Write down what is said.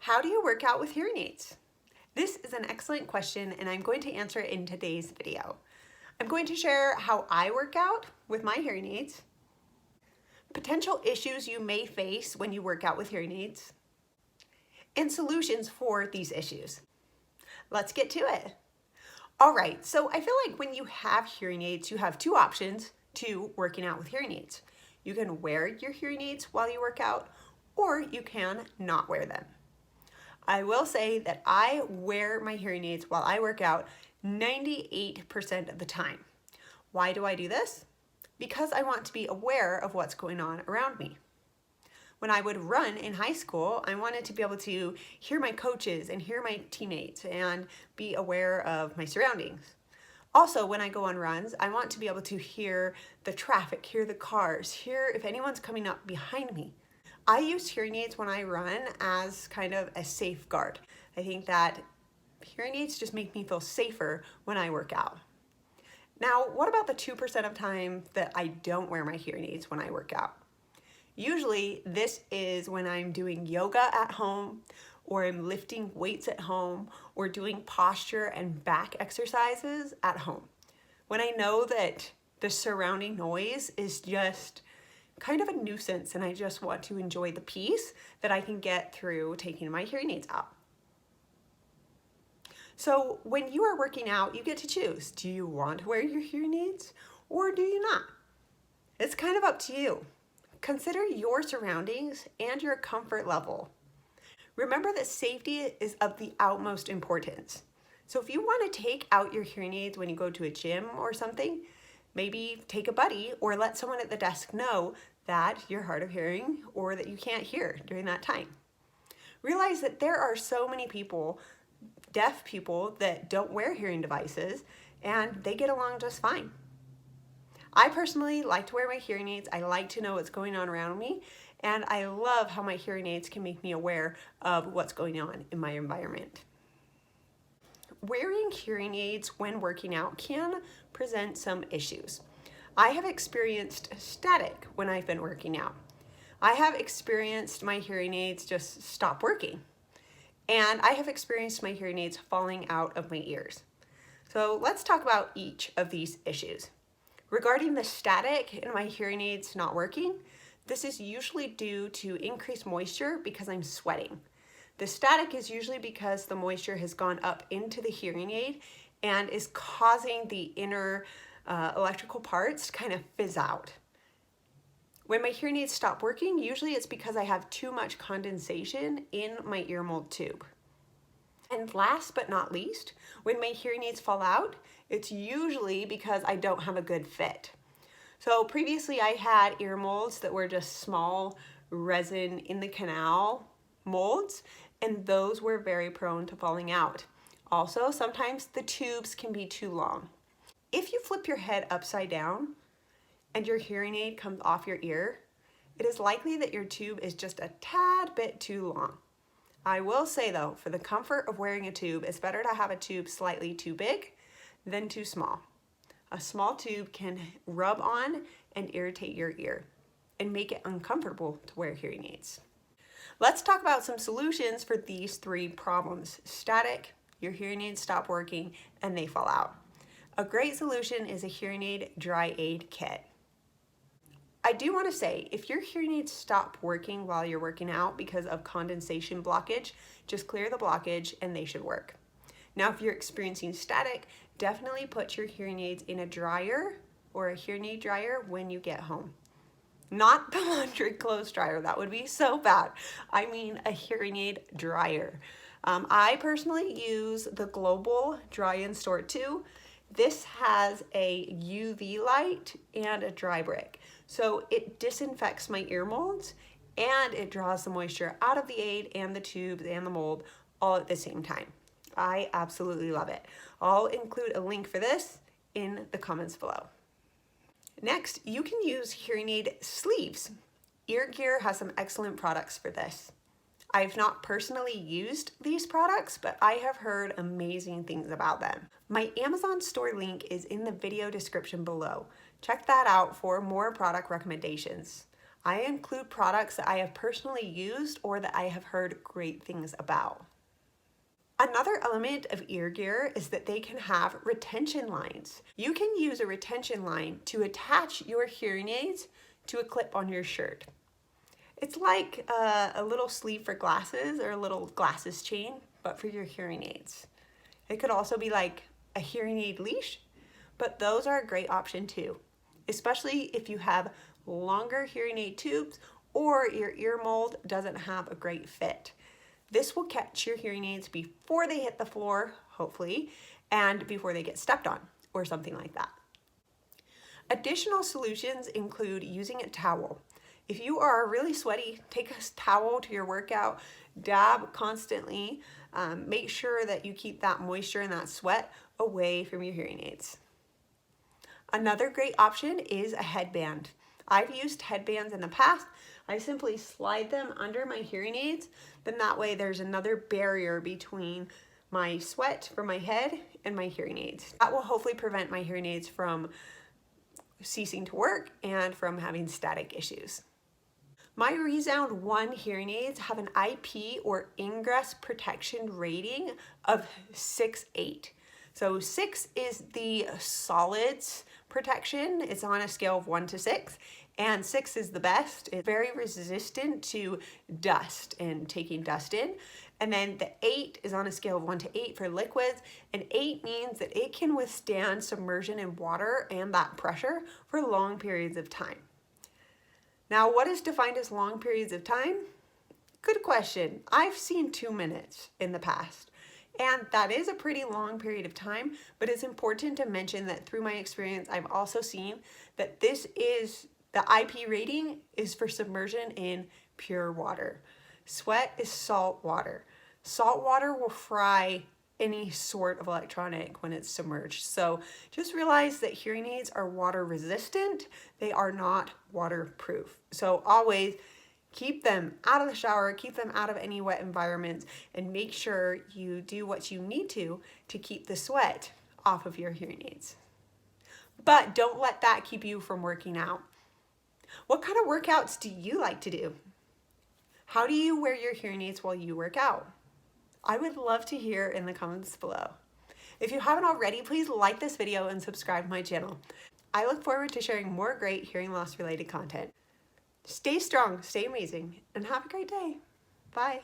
How do you work out with hearing aids? This is an excellent question and I'm going to answer it in today's video. I'm going to share how I work out with my hearing aids, potential issues you may face when you work out with hearing aids, and solutions for these issues. Let's get to it. All right, so I feel like when you have hearing aids, you have two options to working out with hearing aids. You can wear your hearing aids while you work out, or you can not wear them. I will say that I wear my hearing aids while I work out 98% of the time. Why do I do this? Because I want to be aware of what's going on around me. When I would run in high school, I wanted to be able to hear my coaches and hear my teammates and be aware of my surroundings. Also, when I go on runs, I want to be able to hear the traffic, hear the cars, hear if anyone's coming up behind me. I use hearing aids when I run as kind of a safeguard. I think that hearing aids just make me feel safer when I work out. Now, what about the 2% of time that I don't wear my hearing aids when I work out? Usually this is when I'm doing yoga at home, or I'm lifting weights at home, or doing posture and back exercises at home. When I know that the surrounding noise is just kind of a nuisance and I just want to enjoy the peace that I can get through taking my hearing aids out. So when you are working out, you get to choose. Do you want to wear your hearing aids or do you not? It's kind of up to you. Consider your surroundings and your comfort level. Remember that safety is of the utmost importance. So if you want to take out your hearing aids when you go to a gym or something, maybe take a buddy or let someone at the desk know that you're hard of hearing or that you can't hear during that time. Realize that there are so many people, deaf people, that don't wear hearing devices and they get along just fine. I personally like to wear my hearing aids. I like to know what's going on around me, and I love how my hearing aids can make me aware of what's going on in my environment. Wearing hearing aids when working out can present some issues. I have experienced static when I've been working out. I have experienced my hearing aids just stop working. And I have experienced my hearing aids falling out of my ears. So let's talk about each of these issues. Regarding the static in my hearing aids not working, this is usually due to increased moisture because I'm sweating. The static is usually because the moisture has gone up into the hearing aid and is causing the inner electrical parts to kind of fizz out. When my hearing aids stop working, usually it's because I have too much condensation in my ear mold tube. And last but not least, when my hearing aids fall out, it's usually because I don't have a good fit. So previously I had ear molds that were just small resin in the canal molds, and those were very prone to falling out. Also, sometimes the tubes can be too long. If you flip your head upside down and your hearing aid comes off your ear, it is likely that your tube is just a tad bit too long. I will say though, for the comfort of wearing a tube, it's better to have a tube slightly too big than too small. A small tube can rub on and irritate your ear and make it uncomfortable to wear hearing aids. Let's talk about some solutions for these three problems: static, your hearing aids stop working, and they fall out. A great solution is a hearing aid dry aid kit. I do want to say, if your hearing aids stop working while you're working out because of condensation blockage, just clear the blockage and they should work. Now, if you're experiencing static, definitely put your hearing aids in a dryer or a hearing aid dryer when you get home. Not the laundry clothes dryer, that would be so bad. I mean a hearing aid dryer. I personally use the Global Dry and Store 2. This has a UV light and a dry brick. So it disinfects my ear molds and it draws the moisture out of the aid and the tubes and the mold all at the same time. I absolutely love it. I'll include a link for this in the comments below. Next, you can use hearing aid sleeves. Ear Gear has some excellent products for this. I've not personally used these products, but I have heard amazing things about them. My Amazon store link is in the video description below. Check that out for more product recommendations. I include products that I have personally used or that I have heard great things about. Another element of ear gear is that they can have retention lines. You can use a retention line to attach your hearing aids to a clip on your shirt. It's like a little sleeve for glasses or a little glasses chain, but for your hearing aids. It could also be like a hearing aid leash, but those are a great option too, especially if you have longer hearing aid tubes or your ear mold doesn't have a great fit. This will catch your hearing aids before they hit the floor, hopefully, and before they get stepped on or something like that. Additional solutions include using a towel. If you are really sweaty, take a towel to your workout, dab constantly. Make sure that you keep that moisture and that sweat away from your hearing aids. Another great option is a headband. I've used headbands in the past. I simply slide them under my hearing aids, then that way there's another barrier between my sweat from my head and my hearing aids. That will hopefully prevent my hearing aids from ceasing to work and from having static issues. My ReSound 1 hearing aids have an IP or ingress protection rating of 6.8. So 6 is the solids protection. It's on a scale of 1 to 6, and 6 is the best. It's very resistant to dust and taking dust in. And then the 8 is on a scale of 1 to 8 for liquids, and 8 means that it can withstand submersion in water and that pressure for long periods of time. Now, what is defined as long periods of time? Good question. I've seen 2 minutes in the past, and that is a pretty long period of time, but it's important to mention that through my experience, I've also seen that the IP rating is for submersion in pure water. Sweat is salt water. Salt water will fry any sort of electronic when it's submerged. So just realize that hearing aids are water resistant. They are not waterproof. So always keep them out of the shower, keep them out of any wet environments, and make sure you do what you need to keep the sweat off of your hearing aids. But don't let that keep you from working out. What kind of workouts do you like to do? How do you wear your hearing aids while you work out? I would love to hear in the comments below. If you haven't already, please like this video and subscribe to my channel. I look forward to sharing more great hearing loss related content. Stay strong, stay amazing, and have a great day. Bye.